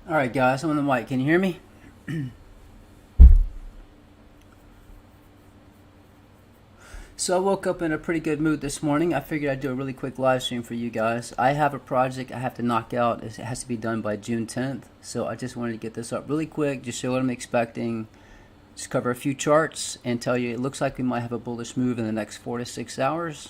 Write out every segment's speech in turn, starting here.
All right, guys, I'm on the mic. Can you hear me? So I woke up in a pretty good mood this morning. I figured I'd do a really quick live stream for you guys. I have a project I have to knock out. It has to be done by June 10th. So I just wanted to get this up really quick, just show what I'm expecting, just cover a few charts and tell you it looks like we might have a bullish move in the next 4 to 6 hours.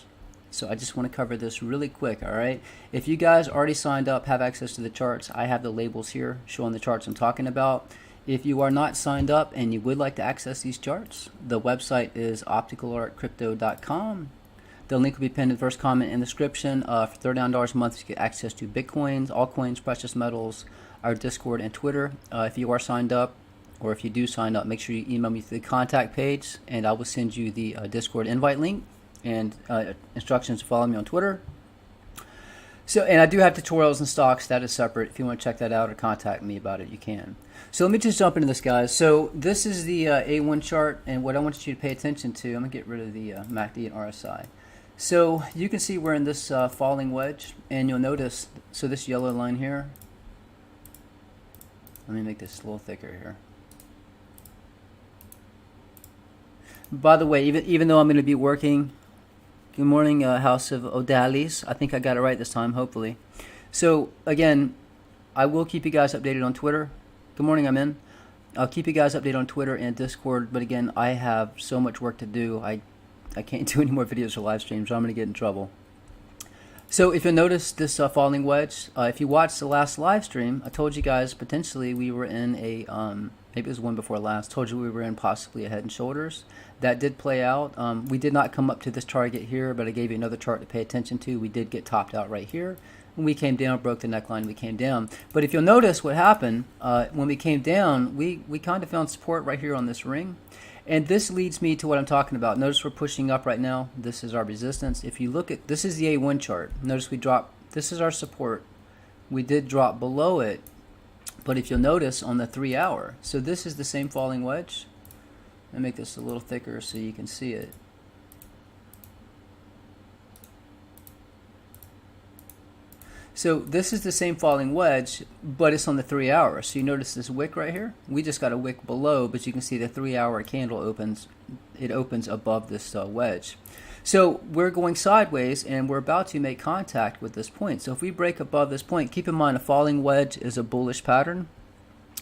So I just want to cover this really quick, all right? If you guys already signed up, have access to the charts, I have the labels here showing the charts I'm talking about. If you are not signed up and you would like to access these charts, the website is opticalartcrypto.com. The link will be pinned in the first comment in the description. For $39 a month, you get access to Bitcoins, altcoins, precious metals, our Discord, and Twitter. If you are signed up, or if you do sign up, make sure you email me through the contact page, and I will send you the Discord invite link and instructions to follow me on Twitter. So, and I do have tutorials and stocks that is separate. If you want to check that out or contact me about it, you can. So let me just jump into this, guys. So this is the A1 chart, and what I want you to pay attention to, I'm going to get rid of the MACD and RSI. So you can see we're in this falling wedge, and you'll notice, so this yellow line here, let me make this a little thicker here. By the way, even though I'm going to be working, good morning, House of Odalis. I think I got it right this time, hopefully. So again, I will keep you guys updated on Twitter. Good morning, I'm in. I'll keep you guys updated on Twitter and Discord, but again, I have so much work to do. I can't do any more videos or live streams, or I'm going to get in trouble. So if you notice this falling wedge, if you watched the last live stream, I told you guys potentially we were in a, maybe it was one before last, told you we were in possibly a head and shoulders. That did play out. We did not come up to this target here, but I gave you another chart to pay attention to. We did get topped out right here. When we came down, broke the neckline, we came down. But if you'll notice what happened, when we came down, we kind of found support right here on this ring. And this leads me to what I'm talking about. Notice we're pushing up right now. This is our resistance. If you look at, this is the A1 chart. Notice we dropped, this is our support. We did drop below it. But if you'll notice on the 3 hour, so this is the same falling wedge. Let me make this a little thicker so you can see it. So this is the same falling wedge, but it's on the 3 hour. So you notice this wick right here? We just got a wick below, but you can see the 3 hour candle opens. It opens above this wedge. So we're going sideways, and we're about to make contact with this point. So if we break above this point, keep in mind a falling wedge is a bullish pattern.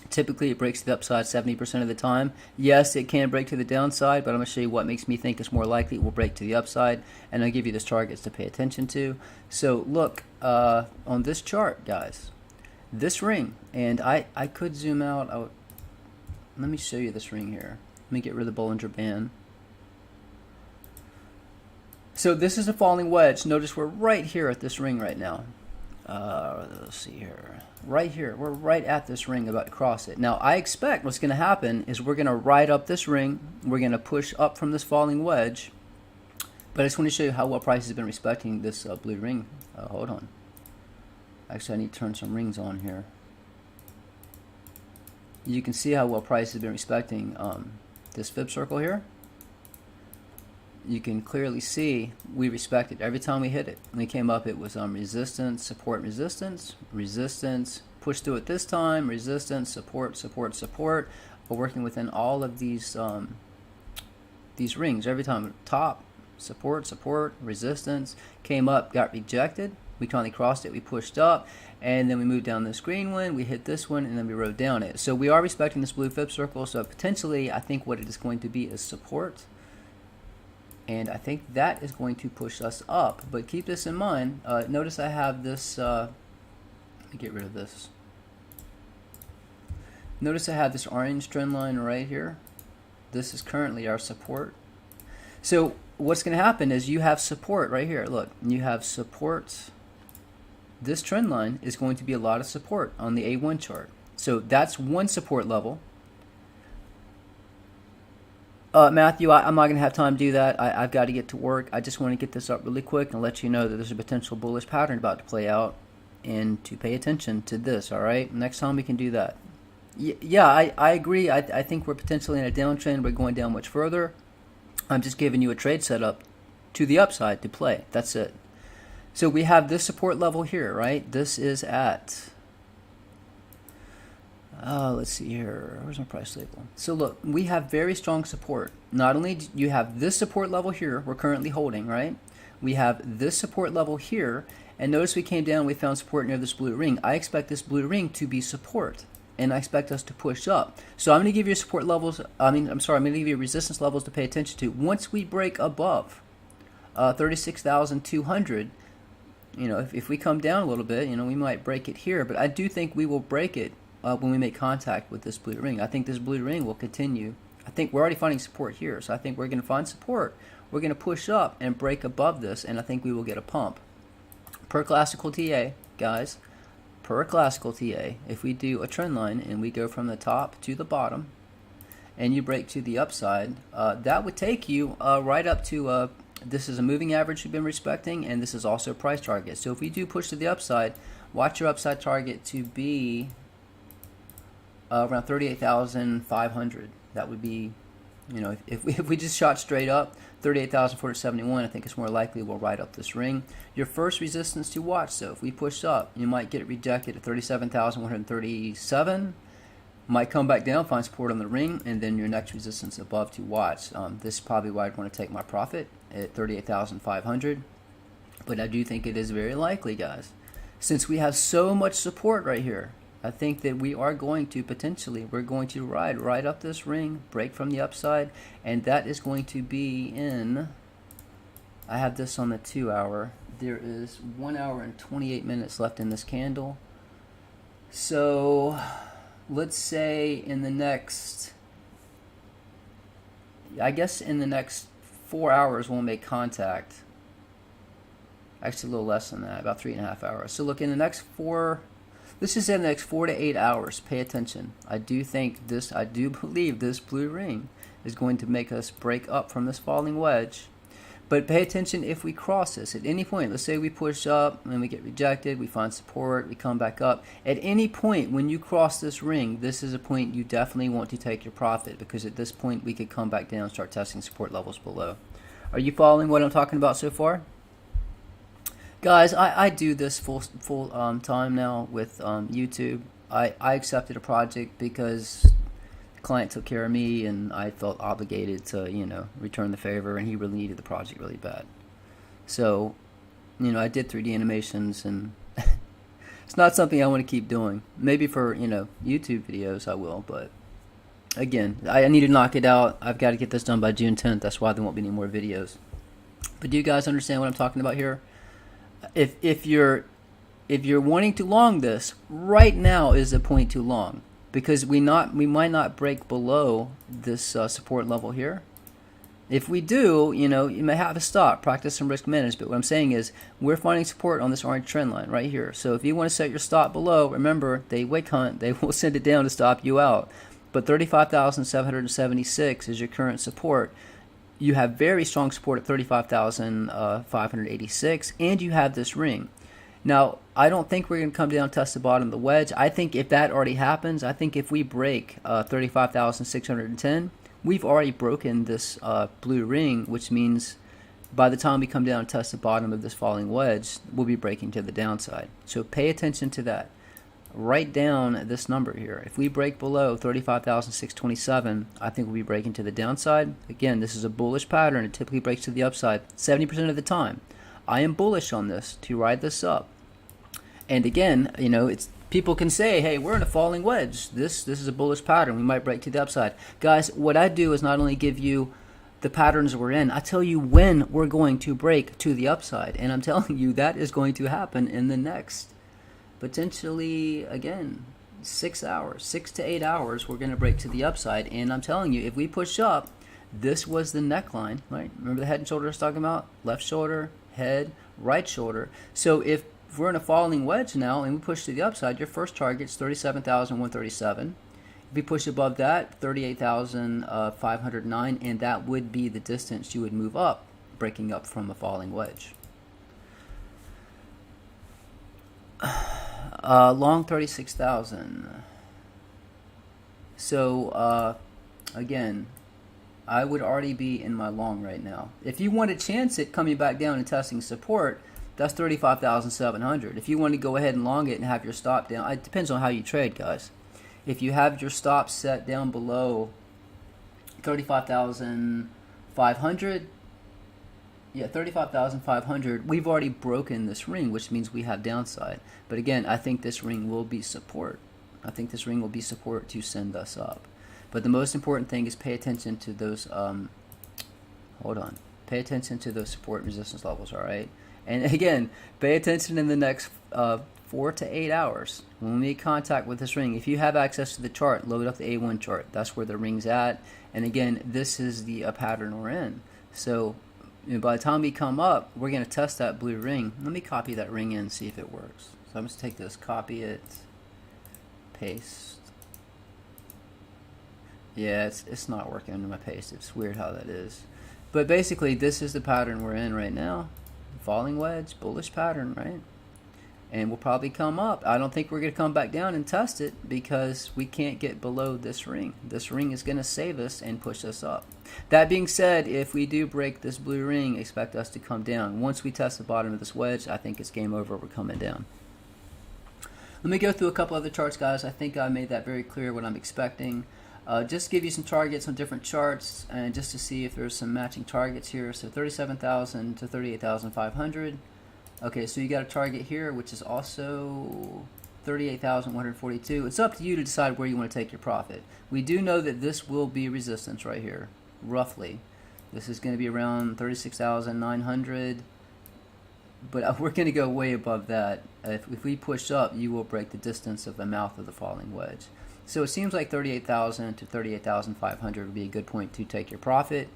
Typically it breaks to the upside 70% of the time. Yes, it can break to the downside, but I'm going to show you what makes me think it's more likely it will break to the upside, and I'll give you these targets to pay attention to. So look on this chart, guys, this ring, and I could zoom out. Let me show you this ring here. Let me get rid of the Bollinger Band. So this is a falling wedge. Notice we're right here at this ring right now. Let's see here. Right here. We're right at this ring, about to cross it. Now, I expect what's going to happen is we're going to ride up this ring. We're going to push up from this falling wedge. But I just want to show you how well price has been respecting this blue ring. Hold on. Actually, I need to turn some rings on here. You can see how well price has been respecting this fib circle here. You can clearly see we respected every time we hit it. When we came up, it was resistance, support, resistance, resistance, push through it this time, resistance, support, support, support. We're working within all of these rings. Every time, top, support, support, resistance, came up, got rejected. We finally crossed it, we pushed up, and then we moved down this green one, we hit this one, and then we rode down it. So we are respecting this blue fib circle, so potentially I think what it is going to be is support. And I think that is going to push us up. But keep this in mind. Notice I have this, let me get rid of this. Notice I have this orange trend line right here. This is currently our support. So what's going to happen is you have support right here. Look, you have support. This trend line is going to be a lot of support on the A1 chart. So that's one support level. Matthew, I'm not going to have time to do that. I've got to get to work. I just want to get this up really quick and let you know that there's a potential bullish pattern about to play out, and to pay attention to this, all right? Next time we can do that. Yeah, I agree. I think we're potentially in a downtrend. We're going down much further. I'm just giving you a trade setup to the upside to play. That's it. So we have this support level here, right? This is at Let's see here. Where's my price label? So look, we have very strong support. Not only do you have this support level here we're currently holding, right? We have this support level here, and notice we came down, we found support near this blue ring. I expect this blue ring to be support, and I expect us to push up. So I'm going to give you support levels, I'm going to give you resistance levels to pay attention to. Once we break above 36,200, you know, if we come down a little bit, you know, we might break it here, but I do think we will break it when we make contact with this blue ring. I think this blue ring will continue. I think we're already finding support here, so I think we're going to find support. We're going to push up and break above this, and I think we will get a pump. Per classical TA, guys, per classical TA, if we do a trend line and we go from the top to the bottom, and you break to the upside, that would take you right up to, this is a moving average we've been respecting, and this is also a price target. So if we do push to the upside, watch your upside target to be around 38,500. That would be, you know, if we just shot straight up 38,471, I think it's more likely we'll ride up this ring. Your first resistance to watch, so if we push up, you might get it rejected at 37,137. Might come back down, find support on the ring, and then your next resistance above to watch. This is probably why I'd want to take my profit at 38,500. But I do think it is very likely, guys, since we have so much support right here. I think that we are going to we're going to ride right up this ring, break from the upside, and that is going to be in, I have this on the 2 hour. There is 1 hour and 28 minutes left in this candle. So let's say in the next, I guess in the next 4 hours we'll make contact. Actually a little less than that, about 3.5 hours. So look, in the next this is in the next 4 to 8 hours. Pay attention. I do believe this blue ring is going to make us break up from this falling wedge. But pay attention if we cross this at any point. Let's say we push up and we get rejected, we find support, we come back up. At any point when you cross this ring, this is a point you definitely want to take your profit, because at this point we could come back down and start testing support levels below. Are you following what I'm talking about so far? Guys, I do this full time now with YouTube. I accepted a project because the client took care of me, and I felt obligated to, you know, return the favor, and he really needed the project really bad. So, you know, I did 3D animations, and it's not something I want to keep doing. Maybe for, you know, YouTube videos I will, but again, I need to knock it out. I've got to get this done by June 10th. That's why there won't be any more videos. But do you guys understand what I'm talking about here? If you're wanting to long this, right now is the point to long, because we might not break below this support level here. If we do, you know, you may have to stop, practice some risk management. But what I'm saying is we're finding support on this orange trend line right here. So if you want to set your stop below, remember, they wick hunt, they will send it down to stop you out. But 35,776 is your current support. You have very strong support at 35,586, and you have this ring. Now, I don't think we're going to come down and test the bottom of the wedge. I think if that already happens, I think if we break 35,610, we've already broken this blue ring, which means by the time we come down and test the bottom of this falling wedge, we'll be breaking to the downside. So pay attention to that. Write down this number here. If we break below 35,627, I think we'll be breaking to the downside. Again, this is a bullish pattern. It typically breaks to the upside 70% of the time. I am bullish on this to ride this up. And again, you know, it's people can say, hey, we're in a falling wedge. This is a bullish pattern. We might break to the upside. Guys, what I do is not only give you the patterns we're in, I tell you when we're going to break to the upside. And I'm telling you that is going to happen in the next, potentially, again, 6 hours, 6 to 8 hours, we're going to break to the upside. And I'm telling you, if we push up, this was the neckline, right? Remember the head and shoulder I was talking about? Left shoulder, head, right shoulder. So if we're in a falling wedge now and we push to the upside, your first target's 37,137. If we push above that, 38,509, and that would be the distance you would move up, breaking up from a falling wedge. Long 36,000. So again, I would already be in my long right now. If you want to chance it coming back down and testing support, that's 35,700. If you want to go ahead and long it and have your stop down, it depends on how you trade, guys. if you have your stop set down below 35,500, yeah, 35,500, we've already broken this ring, which means we have downside. But again, I think this ring will be support. I think this ring will be support to send us up. But the most important thing is pay attention to those, hold on, pay attention to those support and resistance levels, all right? And again, pay attention in the next 4 to 8 hours. When we make contact with this ring, if you have access to the chart, load up the A1 chart. That's where the ring's at. And again, this is the pattern we're in. So by the time we come up, we're going to test that blue ring. Let me copy that ring in and see if it works. So I'm just take this, copy it, paste. Yeah, it's not working under my paste. It's weird how that is. But basically, this is the pattern we're in right now. Falling wedge, bullish pattern, right? And we'll probably come up. I don't think we're going to come back down and test it because we can't get below this ring. This ring is going to save us and push us up. That being said, if we do break this blue ring, expect us to come down. Once we test the bottom of this wedge, I think it's game over. We're coming down. Let me go through a couple other charts, guys. I think I made that very clear what I'm expecting. Just to give you some targets on different charts and just to see if there's some matching targets here. So 37,000 to 38,500. Okay, so you got a target here, which is also 38,142. It's up to you to decide where you want to take your profit. We do know that this will be resistance right here, roughly. This is going to be around 36,900, but we're going to go way above that. If we push up, you will break the distance of the mouth of the falling wedge. So it seems like 38,000 to 38,500 would be a good point to take your profit.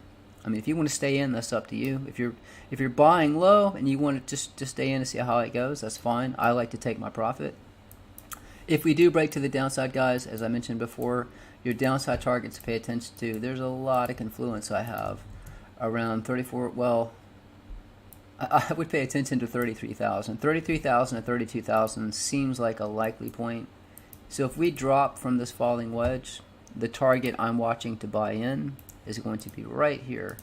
I mean, if you want to stay in, that's up to you. If you're buying low and you want to just stay in and see how it goes, that's fine. I like to take my profit. If we do break to the downside, guys, as I mentioned before, your downside targets to pay attention to. There's a lot of confluence I have around 34. Well, I would pay attention to 33,000. 33,000 to 32,000 seems like a likely point. So if we drop from this falling wedge, the target I'm watching to buy in is going to be right here.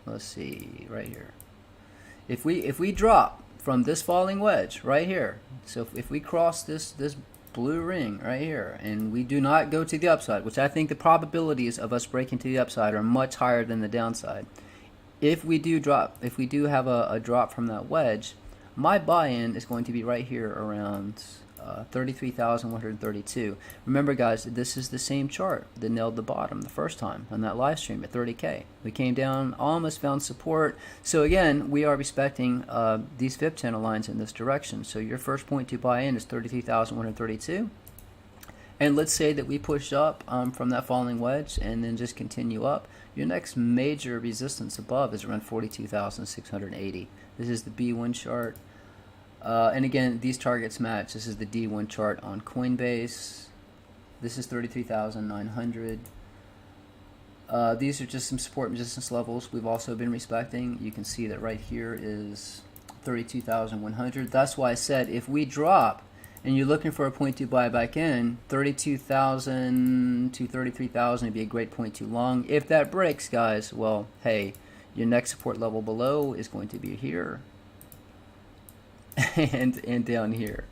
Let's see, right here. If we drop from this falling wedge right here, so if we cross this blue ring right here and we do not go to the upside, which I think the probabilities of us breaking to the upside are much higher than the downside. If we do have a drop from that wedge, my buy-in is going to be right here around 33,132. Remember, guys, this is the same chart that nailed the bottom the first time on that live stream at 30K. We came down, almost found support. So again, we are respecting these fib channel lines in this direction. So your first point to buy in is 33,132. And let's say that we push up from that falling wedge and then just continue up. Your next major resistance above is around 42,680. This is the B1 chart. And again, these targets match. This is the D1 chart on Coinbase. This is 33,900. These are just some support and resistance levels we've also been respecting. You can see that right here is 32,100. That's why I said if we drop and you're looking for a point to buy back in, 32,000 to 33,000 would be a great point to long. If that breaks, guys, well, hey, your next support level below is going to be here. and down here.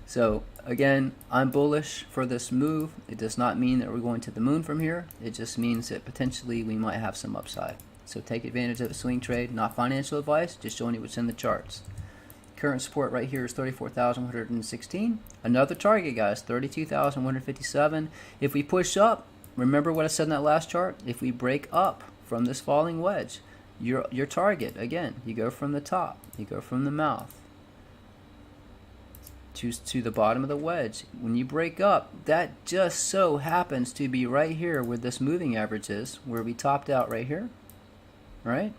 So again, I'm bullish for this move. It does not mean that we're going to the moon from here. It just means that potentially we might have some upside. So take advantage of a swing trade. Not financial advice, just showing you what's in the charts. Current support right here is 34,116. Another target, guys, 32,157. If we push up, remember what I said in that last chart? If we break up from this falling wedge, your target, again, you go from the top, you go from the mouth to the bottom of the wedge. When you break up, that just so happens to be right here where this moving average is, where we topped out right here, right?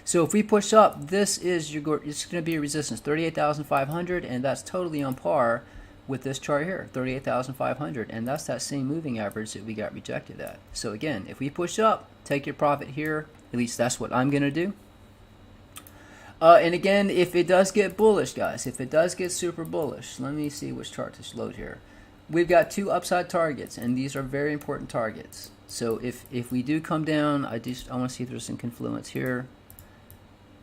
So if we push up, this is it's going to be a resistance, 38,500, and that's totally on par with this chart here, 38,500, and that's that same moving average that we got rejected at. So again, if we push up, take your profit here. At least that's what I'm going to do. And again, if it does get bullish, guys, if it does get super bullish, let me see which chart to load here. We've got two upside targets, and these are very important targets. So if we do come down, I want to see if there's some confluence here.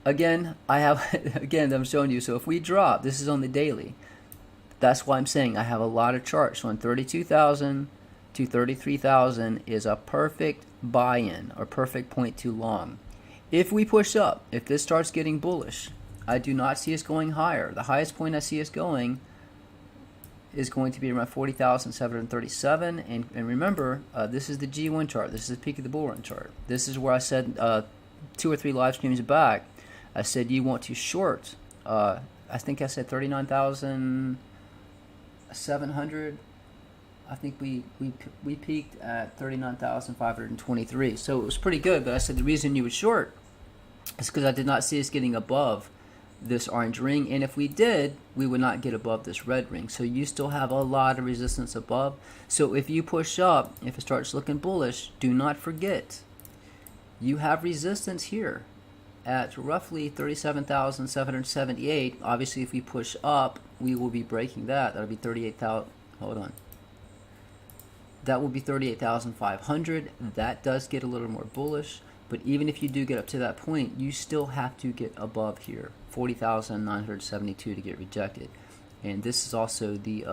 Again, I'm showing you. So if we drop, this is on the daily. That's why I'm saying I have a lot of charts. So on 32,000 to 33,000 is a perfect buy-in or perfect point too long. If we push up, if this starts getting bullish, I do not see us going higher. The highest point I see us going is going to be around 40,737. And remember, this is the G1 chart. This is the peak of the bull run chart. This is where I said 2 or 3 live streams back, I said you want to short. I think I said 39,700. I think we peaked at 39,523. So it was pretty good. But I said the reason you would short is because I did not see us getting above this orange ring, and if we did, we would not get above this red ring. So you still have a lot of resistance above. So if you push up, if it starts looking bullish, do not forget you have resistance here at roughly 37,778. Obviously, if we push up, we will be breaking that. That'll be 38,000. Hold on. That will be 38,500. That does get a little more bullish. But even if you do get up to that point, you still have to get above here, 40,972 to get rejected. And this is also the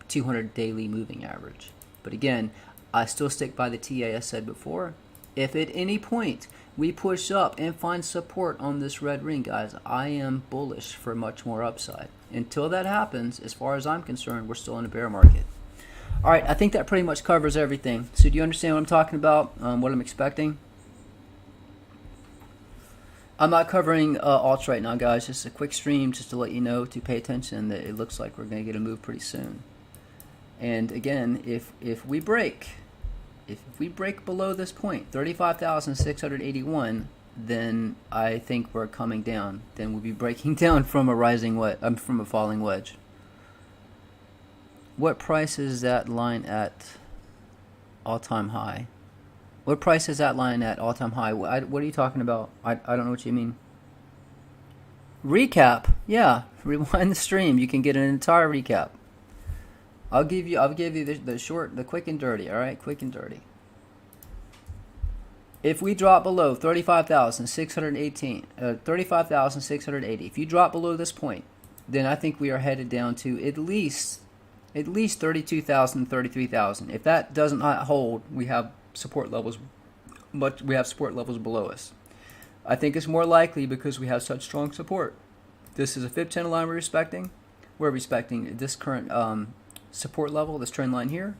200 daily moving average. But again, I still stick by the TA I said before. If at any point we push up and find support on this red ring, guys, I am bullish for much more upside. Until that happens, as far as I'm concerned, we're still in a bear market. All right, I think that pretty much covers everything. So do you understand what I'm talking about, what I'm expecting? I'm not covering alts right now, guys. Just a quick stream just to let you know to pay attention that it looks like we're going to get a move pretty soon. And again, if we break below this point, 35,681, then I think we're coming down. Then we'll be breaking down from a rising wedge, from a falling wedge. What price is that line at all-time high? What price is that line at all-time high? What are you talking about? I don't know what you mean. Recap. Yeah, rewind the stream. You can get an entire recap. I'll give you the short, the quick and dirty. All right, quick and dirty. If we drop below 35,618, 35,680, if you drop below this point, then I think we are headed down to at least 32,000, 33,000. If that doesn't hold, we have support levels, but we have support levels below us. I think it's more likely because we have such strong support. This is a fib channel line we're respecting. We're respecting this current support level, this trend line here,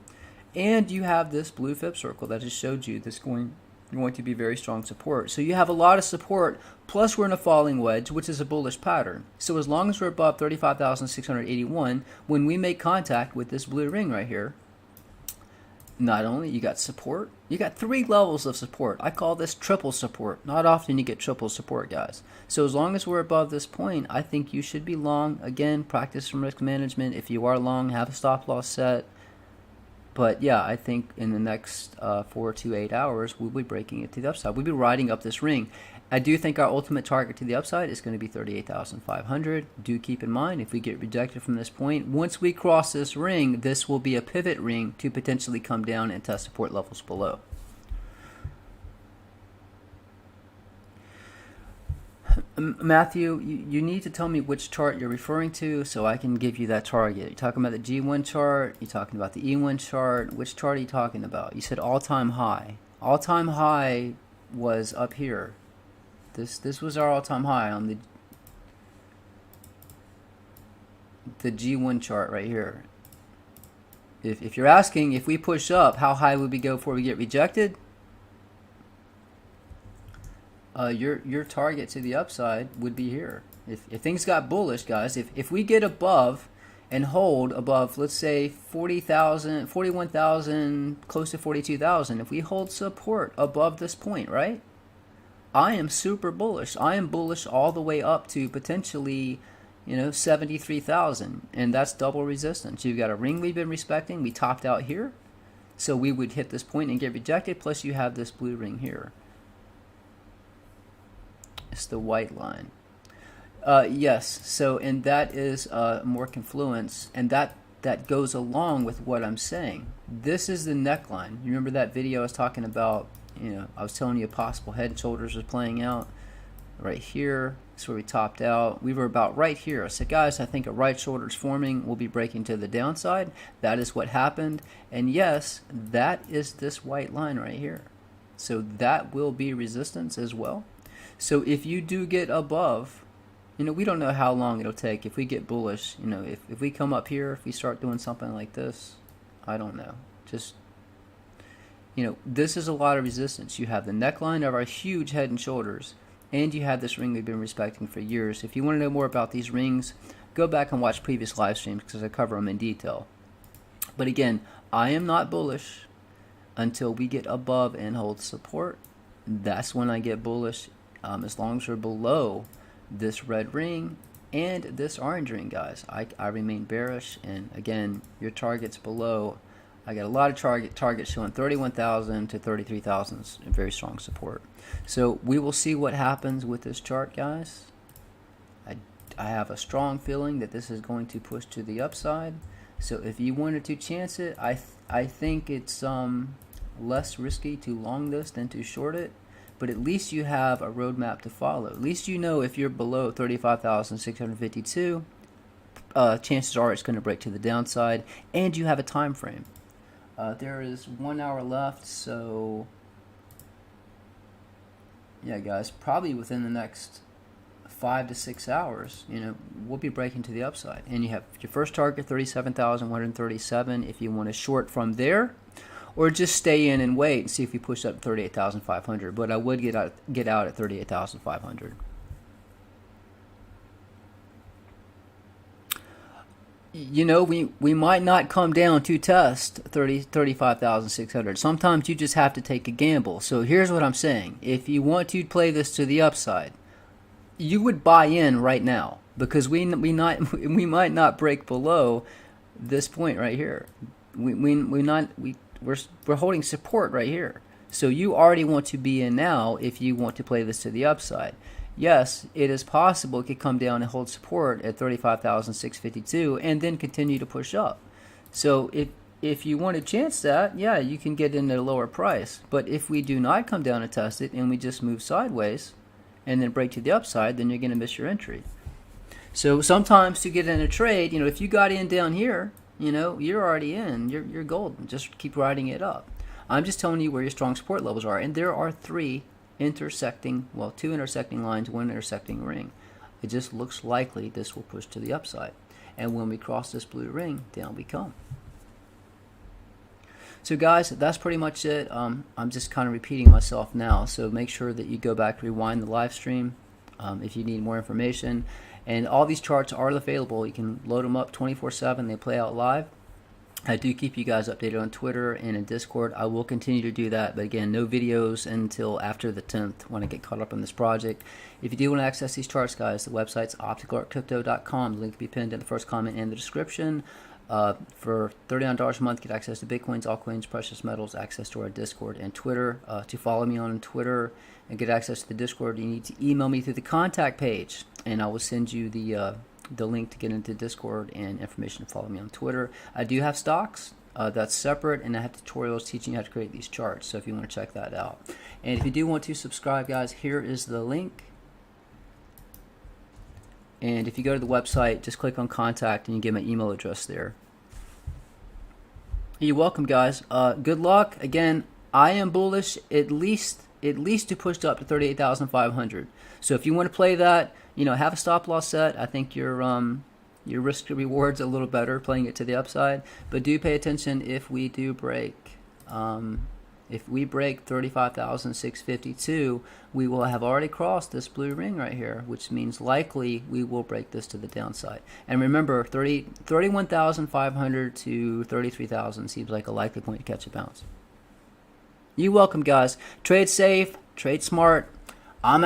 and you have this blue fib circle that just showed you this going to be very strong support. So you have a lot of support, plus we're in a falling wedge, which is a bullish pattern. So as long as we're above 35,681, when we make contact with this blue ring right here, not only you got support, you got 3 levels of support. I call this triple support. Not often you get triple support, guys. So as long as we're above this point, I think you should be long. Again, practice some risk management. If you are long, have a stop loss set. But yeah, I think in the next 4 to 8 hours, we'll be breaking it to the upside. We'll be riding up this ring. I do think our ultimate target to the upside is going to be 38,500. Do keep in mind, if we get rejected from this point, once we cross this ring, this will be a pivot ring to potentially come down and test support levels below. Matthew, you need to tell me which chart you're referring to so I can give you that target. You're talking about the G1 chart, you're talking about the E1 chart. Which chart are you talking about? You said all-time high. All-time high was up here. This was our all-time high on the G1 chart right here. If you're asking if we push up, how high would we go before we get rejected? Your target to the upside would be here. If things got bullish, guys, if we get above and hold above, let's say 40,000, 41,000, close to 42,000, if we hold support above this point, right? I am super bullish. I am bullish all the way up to potentially, 73,000, and that's double resistance. You've got a ring we've been respecting. We topped out here, so we would hit this point and get rejected. Plus, you have this blue ring here. It's the white line. Yes. So, and that is more confluence, and that goes along with what I'm saying. This is the neckline. You remember that video I was talking about? I was telling you a possible head and shoulders was playing out. right here. That's where we topped out. We were about right here. I said, guys, I think a right shoulder is forming. We'll be breaking to the downside. That is what happened. And yes, that is this white line right here. So that will be resistance as well. So if you do get above, you know, we don't know how long it'll take. If we get bullish, you know, if we come up here, if we start doing something like this, I don't know. Just, you know, this is a lot of resistance. You have the neckline of our huge head and shoulders, and you have this ring we've been respecting for years. If you want to know more about these rings, go back and watch previous live streams because I cover them in detail. But again, I am not bullish until we get above and hold support. That's when I get bullish. As long as we're below this red ring and this orange ring, guys, I remain bearish. And again, your target's below. I got a lot of targets showing 31,000 to 33,000, very strong support. So we will see what happens with this chart, guys. I have a strong feeling that this is going to push to the upside. So if you wanted to chance it, I think it's less risky to long this than to short it. But at least you have a roadmap to follow. At least you know if you're below 35,652, chances are it's going to break to the downside, and you have a time frame. There is 1 hour left, so yeah, guys, probably within the next 5 to 6 hours, you know, we'll be breaking to the upside. And you have your first target, 37,137. If you want to short from there, or just stay in and wait and see if we push up 38,500. But I would get out at 38,500. You know, we might not come down to test 35,600. Sometimes you just have to take a gamble. So here's what I'm saying. If you want to play this to the upside, you would buy in right now, because we might not break below this point right here. We're holding support right here. So you already want to be in now if you want to play this to the upside. Yes, it is possible it could come down and hold support at 35,652 and then continue to push up. So if you want to chance that, yeah, you can get in at a lower price. But if we do not come down and test it and we just move sideways and then break to the upside, then you're going to miss your entry. So sometimes to get in a trade, you know, if you got in down here, you know, you're already in. You're golden. Just keep riding it up. I'm just telling you where your strong support levels are. And there are two intersecting lines, one intersecting ring. It just looks likely this will push to the upside. And when we cross this blue ring, down we come. So guys, that's pretty much it. I'm just kind of repeating myself now. So make sure that you go back, rewind the live stream if you need more information. And all these charts are available. You can load them up 24/7. They play out live. I do keep you guys updated on Twitter and in Discord. I will continue to do that. But again, no videos until after the 10th when I get caught up on this project. If you do want to access these charts, guys, the website's opticalartcrypto.com. The link will be pinned in the first comment and the description. For $39 a month, get access to Bitcoins, altcoins, precious metals, access to our Discord and Twitter. To follow me on Twitter and get access to the Discord, you need to email me through the contact page, and I will send you the link to get into Discord and information to follow me on Twitter. I do have stocks. That's separate, and I have tutorials teaching you how to create these charts, so if you want to check that out. And if you do want to subscribe, guys, here is the link. And if you go to the website, just click on contact and you get my email address there. You're welcome, guys. Good luck. Again, I am bullish at least to push up to 38,500. So if you want to play that, you know, have a stop loss set. I think your risk to reward's a little better playing it to the upside. But do pay attention if we do break. If we break 35,652, we will have already crossed this blue ring right here, which means likely we will break this to the downside. And remember, 31,500 to 33,000 seems like a likely point to catch a bounce. You're welcome, guys. Trade safe, trade smart. I'm out.